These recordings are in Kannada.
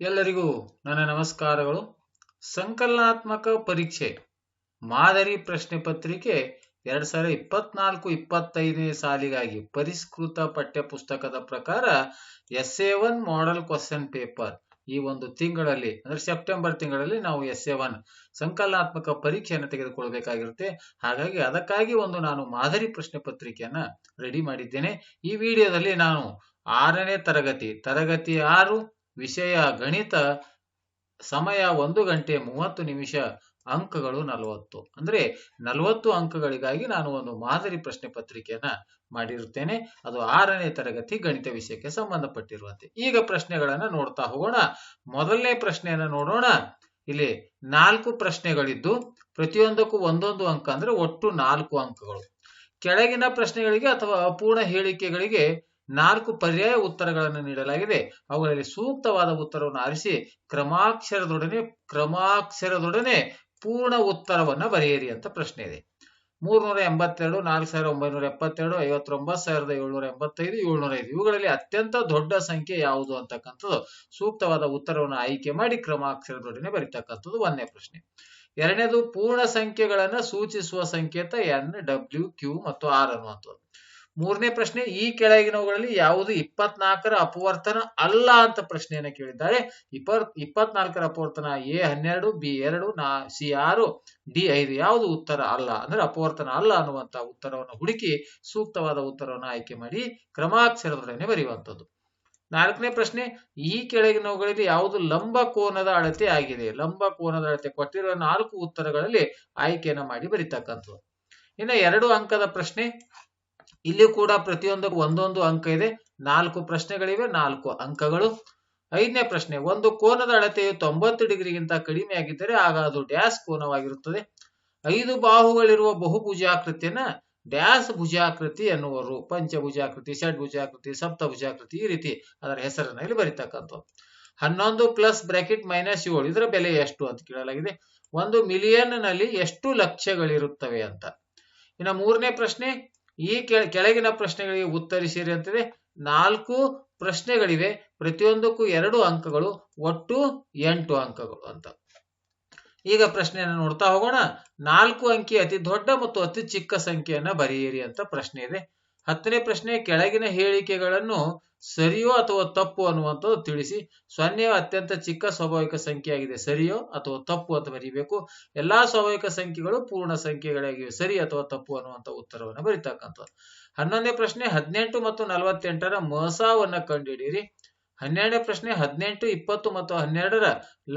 ಎಲ್ಲರಿಗೂ ನನ್ನ ನಮಸ್ಕಾರಗಳು. ಸಂಕಲನಾತ್ಮಕ ಪರೀಕ್ಷೆ ಮಾದರಿ ಪ್ರಶ್ನೆ ಪತ್ರಿಕೆ 2024-25ನೇ ಸಾಲಿಗಾಗಿ ಪರಿಷ್ಕೃತ ಪಠ್ಯಪುಸ್ತಕದ ಪ್ರಕಾರ SA1 ಮಾಡೆಲ್ ಕ್ವಶನ್ ಪೇಪರ್ ಈ ಒಂದು ತಿಂಗಳಲ್ಲಿ ಅಂದ್ರೆ ಸೆಪ್ಟೆಂಬರ್ ತಿಂಗಳಲ್ಲಿ ನಾವು SA1 ಸಂಕಲನಾತ್ಮಕ ಪರೀಕ್ಷೆಯನ್ನು ತೆಗೆದುಕೊಳ್ಳಬೇಕಾಗಿರುತ್ತೆ. ಹಾಗಾಗಿ ಅದಕ್ಕಾಗಿ ನಾನು ಮಾದರಿ ಪ್ರಶ್ನೆ ಪತ್ರಿಕೆಯನ್ನ ರೆಡಿ ಮಾಡಿದ್ದೇನೆ. ಈ ವಿಡಿಯೋದಲ್ಲಿ ನಾನು 6ನೇ ತರಗತಿ 6 ವಿಷಯ ಗಣಿತ, ಸಮಯ 1 ಗಂಟೆ 30 ನಿಮಿಷ, ಅಂಕಗಳು 40. ಅಂದ್ರೆ 40 ಅಂಕಗಳಿಗಾಗಿ ನಾನು ಒಂದು ಮಾದರಿ ಪ್ರಶ್ನೆ ಪತ್ರಿಕೆಯನ್ನ ಮಾಡಿರುತ್ತೇನೆ. ಅದು 6ನೇ ತರಗತಿ ಗಣಿತ ವಿಷಯಕ್ಕೆ ಸಂಬಂಧಪಟ್ಟಿರುವಂತೆ. ಈಗ ಪ್ರಶ್ನೆಗಳನ್ನ ನೋಡ್ತಾ ಹೋಗೋಣ. ಮೊದಲನೇ ಪ್ರಶ್ನೆಯನ್ನ ನೋಡೋಣ. ಇಲ್ಲಿ 4 ಪ್ರಶ್ನೆಗಳಿದ್ದು ಪ್ರತಿಯೊಂದಕ್ಕೂ ಒಂದೊಂದು ಅಂಕ, ಅಂದ್ರೆ ಒಟ್ಟು 4 ಅಂಕಗಳು. ಕೆಳಗಿನ ಪ್ರಶ್ನೆಗಳಿಗೆ ಅಥವಾ ಅಪೂರ್ಣ ಹೇಳಿಕೆಗಳಿಗೆ 4 ಪರ್ಯಾಯ ಉತ್ತರಗಳನ್ನು ನೀಡಲಾಗಿದೆ. ಅವುಗಳಲ್ಲಿ ಸೂಕ್ತವಾದ ಉತ್ತರವನ್ನು ಆರಿಸಿ ಕ್ರಮಾಕ್ಷರದೊಡನೆ ಪೂರ್ಣ ಉತ್ತರವನ್ನ ಬರೆಯಿರಿ ಅಂತ ಪ್ರಶ್ನೆ ಇದೆ. 382, 4972, 59785, 785, ಇವುಗಳಲ್ಲಿ ಅತ್ಯಂತ ದೊಡ್ಡ ಸಂಖ್ಯೆ ಯಾವುದು ಅಂತಕ್ಕಂಥದ್ದು ಸೂಕ್ತವಾದ ಉತ್ತರವನ್ನು ಆಯ್ಕೆ ಮಾಡಿ ಕ್ರಮಾಕ್ಷರದೊಡನೆ ಬರೀತಕ್ಕಂಥದ್ದು ಒಂದನೇ ಪ್ರಶ್ನೆ. ಎರಡನೇದು ಪೂರ್ಣ ಸಂಖ್ಯೆಗಳನ್ನ ಸೂಚಿಸುವ ಸಂಕೇತ N, W, Q ಮತ್ತು R ಅನ್ನುವಂಥದ್ದು. ಮೂರನೇ ಪ್ರಶ್ನೆ, ಈ ಕೆಳಗಿನವುಗಳಲ್ಲಿ ಯಾವುದು 24ರ ಅಪವರ್ತನ ಅಲ್ಲ ಅಂತ ಪ್ರಶ್ನೆಯನ್ನ ಕೇಳಿದ್ದಾರೆ. 24ರ ಅಪವರ್ತನ A12, B2, C6, D5 ಯಾವುದು ಉತ್ತರ ಅಲ್ಲ, ಅಂದ್ರೆ ಅಪವರ್ತನ ಅಲ್ಲ ಅನ್ನುವಂತ ಉತ್ತರವನ್ನು ಹುಡುಕಿ ಸೂಕ್ತವಾದ ಉತ್ತರವನ್ನು ಆಯ್ಕೆ ಮಾಡಿ ಕ್ರಮಾಕ್ಷರದೊಡನೆ ಬರೆಯುವಂಥದ್ದು. ನಾಲ್ಕನೇ ಪ್ರಶ್ನೆ, ಈ ಕೆಳಗಿನವುಗಳಲ್ಲಿ ಯಾವುದು ಲಂಬ ಕೋನದ ಅಳತೆ ಆಗಿದೆ. ಲಂಬ ಕೋನದ ಅಳತೆ ಕೊಟ್ಟಿರುವ 4 ಉತ್ತರಗಳಲ್ಲಿ ಆಯ್ಕೆಯನ್ನ ಮಾಡಿ ಬರೀತಕ್ಕಂಥದ್ದು. ಇನ್ನು 2 ಅಂಕದ ಪ್ರಶ್ನೆ, ಇಲ್ಲಿ ಕೂಡ ಪ್ರತಿಯೊಂದಕ್ಕೂ ಒಂದೊಂದು ಅಂಕ ಇದೆ. 4 ಪ್ರಶ್ನೆಗಳಿವೆ, 4 ಅಂಕಗಳು. 5ನೇ ಪ್ರಶ್ನೆ, ಒಂದು ಕೋನದ ಅಳತೆಯು 90 ಡಿಗ್ರಿಗಿಂತ ಕಡಿಮೆ ಆಗಿದ್ದರೆ ಆಗ ಅದು ಡ್ಯಾಶ್ ಕೋನವಾಗಿರುತ್ತದೆ. 5 ಬಾಹುಗಳಿರುವ ಬಹುಭುಜಾಕೃತಿಯನ್ನ ಡ್ಯಾಶ್ ಭುಜಾಕೃತಿ ಎನ್ನುವರು. ಪಂಚಭುಜಾಕೃತಿ, ಷಡ್ಭುಜಾಕೃತಿ, ಸಪ್ತಭುಜಾಕೃತಿ, ಈ ರೀತಿ ಅದರ ಹೆಸರನ್ನ ಇಲ್ಲಿ ಬರೀತಕ್ಕಂಥದ್ದು. 11 ಪ್ಲಸ್ ಬ್ರಾಕೆಟ್ ಮೈನಸ್ 7 ಇದರ ಬೆಲೆ ಎಷ್ಟು ಅಂತ ಕೇಳಲಾಗಿದೆ. 1 ಮಿಲಿಯನ್ ನಲ್ಲಿ ಎಷ್ಟು ಲಕ್ಷಗಳಿರುತ್ತವೆ ಅಂತ. ಇನ್ನು 3ನೇ ಪ್ರಶ್ನೆ, ಈ ಕೆಳಗಿನ ಪ್ರಶ್ನೆಗಳಿಗೆ ಉತ್ತರಿಸಿರಿ ಅಂತಿದೆ. 4 ಪ್ರಶ್ನೆಗಳಿವೆ, ಪ್ರತಿಯೊಂದಕ್ಕೂ 2 ಅಂಕಗಳು, ಒಟ್ಟು 8 ಅಂಕಗಳು ಅಂತ. ಈಗ ಪ್ರಶ್ನೆಯನ್ನು ನೋಡ್ತಾ ಹೋಗೋಣ. 4 ಅಂಕಿ ಅತಿ ದೊಡ್ಡ ಮತ್ತು ಅತಿ ಚಿಕ್ಕ ಸಂಖ್ಯೆಯನ್ನ ಬರೆಯಿರಿ ಅಂತ ಪ್ರಶ್ನೆ ಇದೆ. 10ನೇ ಪ್ರಶ್ನೆ, ಕೆಳಗಿನ ಹೇಳಿಕೆಗಳನ್ನು ಸರಿಯೋ ಅಥವಾ ತಪ್ಪು ಅನ್ನುವಂಥದ್ದು ತಿಳಿಸಿ. 0 ಅತ್ಯಂತ ಚಿಕ್ಕ ಸ್ವಾಭಾವಿಕ ಸಂಖ್ಯೆ ಆಗಿದೆ, ಸರಿಯೋ ಅಥವಾ ತಪ್ಪು ಅಂತ ಬರೀಬೇಕು. ಎಲ್ಲಾ ಸ್ವಾಭಾವಿಕ ಸಂಖ್ಯೆಗಳು ಪೂರ್ಣ ಸಂಖ್ಯೆಗಳಾಗಿವೆ, ಸರಿ ಅಥವಾ ತಪ್ಪು ಅನ್ನುವಂಥ ಉತ್ತರವನ್ನು ಬರೀತಕ್ಕಂಥದ್ದು. 11ನೇ ಪ್ರಶ್ನೆ, 18 ಮತ್ತು 48ರ ಮಸಾವನ್ನ ಕಂಡುಹಿಡಿಯಿರಿ. 12ನೇ ಪ್ರಶ್ನೆ, 18, 20 ಮತ್ತು 12ರ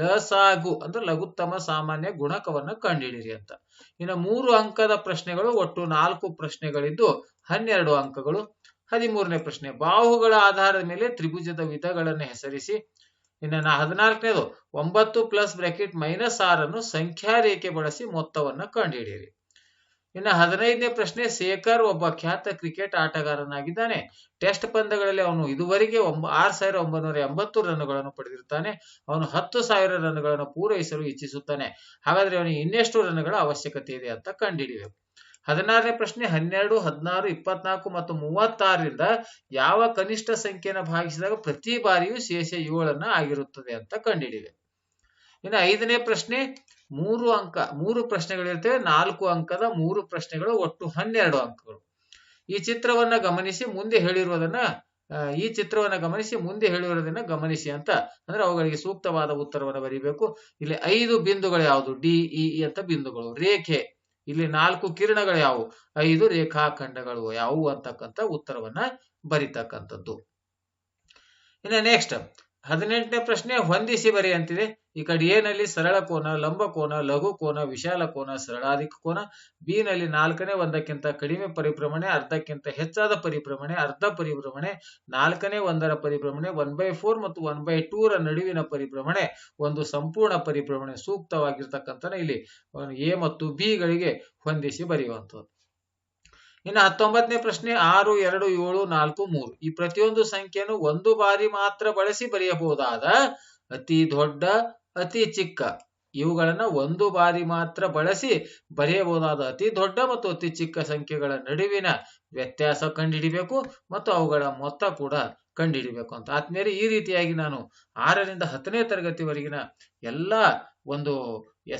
ಲಸಾಗು ಅಂದ್ರೆ ಲಘುತ್ತಮ ಸಾಮಾನ್ಯ ಗುಣಕವನ್ನ ಕಂಡುಹಿಡಿಯಿರಿ ಅಂತ. ಇನ್ನು 3 ಅಂಕದ ಪ್ರಶ್ನೆಗಳು, ಒಟ್ಟು 4 ಪ್ರಶ್ನೆಗಳಿದ್ದು 12 ಅಂಕಗಳು. 13ನೇ ಪ್ರಶ್ನೆ, ಬಾಹುಗಳ ಆಧಾರದ ಮೇಲೆ ತ್ರಿಭುಜದ ವಿಧಗಳನ್ನು ಹೆಸರಿಸಿ. ಇನ್ನು 14ನೇದು 9 ಪ್ಲಸ್ ಬ್ರಾಕೆಟ್ ಮೈನಸ್ 6 ಅನ್ನು ಸಂಖ್ಯಾ ರೇಖೆ ಬಳಸಿ ಮೊತ್ತವನ್ನ ಕಂಡುಹಿಡಿಯಿರಿ. ಇನ್ನು 15ನೇ ಪ್ರಶ್ನೆ, ಶೇಖರ್ ಒಬ್ಬ ಖ್ಯಾತ ಕ್ರಿಕೆಟ್ ಆಟಗಾರನಾಗಿದ್ದಾನೆ. ಟೆಸ್ಟ್ ಪಂದ್ಯಗಳಲ್ಲಿ ಅವನು ಇದುವರೆಗೆ 6980 ರನ್ಗಳನ್ನು ಪಡೆದಿರುತ್ತಾನೆ. ಅವನು 10,000 ರನ್ಗಳನ್ನು ಪೂರೈಸಲು ಇಚ್ಛಿಸುತ್ತಾನೆ. ಹಾಗಾದ್ರೆ ಅವನಿಗೆ ಇನ್ನೆಷ್ಟು ರನ್ಗಳ ಅವಶ್ಯಕತೆ ಇದೆ ಅಂತ ಕಂಡುಹಿಡಿಯಬೇಕು. 16ನೇ ಪ್ರಶ್ನೆ, 12, 16, 24 ಮತ್ತು 36ರಿಂದ ಯಾವ ಕನಿಷ್ಠ ಸಂಖ್ಯೆಯನ್ನು ಭಾಗಿಸಿದಾಗ ಪ್ರತಿ ಬಾರಿಯೂ ಶೇಷ 7 ಆಗಿರುತ್ತದೆ ಅಂತ ಕಂಡುಹಿಡಿಯಬೇಕು. ಇನ್ನು 5ನೇ ಪ್ರಶ್ನೆ, 3 ಪ್ರಶ್ನೆಗಳಿರ್ತವೆ, 4 ಅಂಕದ 3 ಪ್ರಶ್ನೆಗಳು, ಒಟ್ಟು 12 ಅಂಕಗಳು. ಈ ಚಿತ್ರವನ್ನ ಗಮನಿಸಿ ಮುಂದೆ ಹೇಳಿರುವುದನ್ನ ಗಮನಿಸಿ ಅಂತ, ಅಂದ್ರೆ ಅವುಗಳಿಗೆ ಸೂಕ್ತವಾದ ಉತ್ತರವನ್ನು ಬರೀಬೇಕು. ಇಲ್ಲಿ 5 ಬಿಂದುಗಳು ಯಾವುದು, DE ಅಂತ ಬಿಂದುಗಳು. ರೇಖೆ, ಇಲ್ಲಿ 4 ಕಿರಣಗಳು ಯಾವುವು, 5 ರೇಖಾಖಂಡಗಳು ಯಾವುವು ಅಂತಕ್ಕಂಥ ಉತ್ತರವನ್ನ ಬರೀತಕ್ಕಂಥದ್ದು. ಇನ್ನು ನೆಕ್ಸ್ಟ್ 18ನೇ ಪ್ರಶ್ನೆ, ಹೊಂದಿಸಿ ಬರೆ ಅಂತಿದೆ. ಈ ಕಡೆ ಎ ನಲ್ಲಿ ಸರಳ ಕೋನ, ಲಂಬ ಕೋನ, ಲಘು ಕೋನ, ವಿಶಾಲ ಕೋನ, ಸರಳಾಧಿಕ ಕೋನ. ಬಿ ನಲ್ಲಿ 4ನೇ ಒಂದಕ್ಕಿಂತ ಕಡಿಮೆ ಪರಿಭ್ರಮಣೆ, ಅರ್ಧಕ್ಕಿಂತ ಹೆಚ್ಚಾದ ಪರಿಭ್ರಮಣೆ, ಅರ್ಧ ಪರಿಭ್ರಮಣೆ, 4ನೇ ಒಂದರ ಪರಿಭ್ರಮಣೆ, 1/4 ಮತ್ತು 1/2 ರ ನಡುವಿನ ಪರಿಭ್ರಮಣೆ, ಒಂದು ಸಂಪೂರ್ಣ ಪರಿಭ್ರಮಣೆ. ಸೂಕ್ತವಾಗಿರ್ತಕ್ಕಂಥ ಇಲ್ಲಿ ಎ ಮತ್ತು ಬಿ ಗಳಿಗೆ ಹೊಂದಿಸಿ ಬರೆಯುವಂಥದ್ದು. ಇನ್ನು 19ನೇ ಪ್ರಶ್ನೆ, 6, 2, 7, 4, 3 ಈ ಪ್ರತಿಯೊಂದು ಸಂಖ್ಯೆಯನ್ನು ಒಂದು ಬಾರಿ ಮಾತ್ರ ಬಳಸಿ ಬರೆಯಬಹುದಾದ ಅತಿ ದೊಡ್ಡ, ಅತಿ ಚಿಕ್ಕ ಇವುಗಳನ್ನ ಒಂದು ಬಾರಿ ಮಾತ್ರ ಬಳಸಿ ಬರೆಯಬಹುದಾದ ಅತಿ ದೊಡ್ಡ ಮತ್ತು ಅತಿ ಚಿಕ್ಕ ಸಂಖ್ಯೆಗಳ ನಡುವಿನ ವ್ಯತ್ಯಾಸ ಕಂಡುಹಿಡಿಬೇಕು ಮತ್ತು ಅವುಗಳ ಮೊತ್ತ ಕೂಡ ಕಂಡುಹಿಡಿಬೇಕು ಅಂತ. ಆದ್ಮೇಲೆ ಈ ರೀತಿಯಾಗಿ ನಾನು 6ರಿಂದ 10ನೇ ತರಗತಿವರೆಗಿನ ಎಲ್ಲ ಒಂದು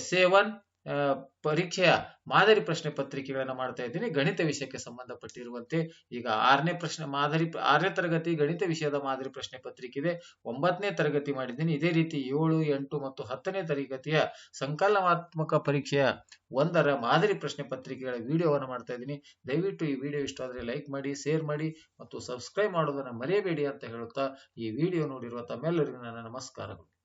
SA1 ಪರೀಕ್ಷೆಯ ಮಾದರಿ ಪ್ರಶ್ನೆ ಪತ್ರಿಕೆಗಳನ್ನ ಮಾಡ್ತಾ ಇದ್ದೀನಿ ಗಣಿತ ವಿಷಯಕ್ಕೆ ಸಂಬಂಧಪಟ್ಟಿರುವಂತೆ. ಈಗ 6ನೇ ತರಗತಿ ಗಣಿತ ವಿಷಯದ ಮಾದರಿ ಪ್ರಶ್ನೆ ಪತ್ರಿಕೆ ಇದೆ. 9ನೇ ತರಗತಿ ಮಾಡಿದ್ದೀನಿ. ಇದೇ ರೀತಿ 7, 8 ಮತ್ತು 10ನೇ ತರಗತಿಯ ಸಂಕಲನಾತ್ಮಕ ಪರೀಕ್ಷೆಯ 1ರ ಮಾದರಿ ಪ್ರಶ್ನೆ ಪತ್ರಿಕೆಗಳ ವಿಡಿಯೋವನ್ನು ಮಾಡ್ತಾ ಇದ್ದೀನಿ. ದಯವಿಟ್ಟು ಈ ವಿಡಿಯೋ ಇಷ್ಟ ಆದರೆ ಲೈಕ್ ಮಾಡಿ, ಶೇರ್ ಮಾಡಿ ಮತ್ತು ಸಬ್ಸ್ಕ್ರೈಬ್ ಮಾಡೋದನ್ನ ಮರೆಯಬೇಡಿ ಅಂತ ಹೇಳುತ್ತಾ ಈ ವಿಡಿಯೋ ನೋಡಿರುವ ತಮ್ಮೆಲ್ಲರಿಗೂ ನನ್ನ ನಮಸ್ಕಾರಗಳು.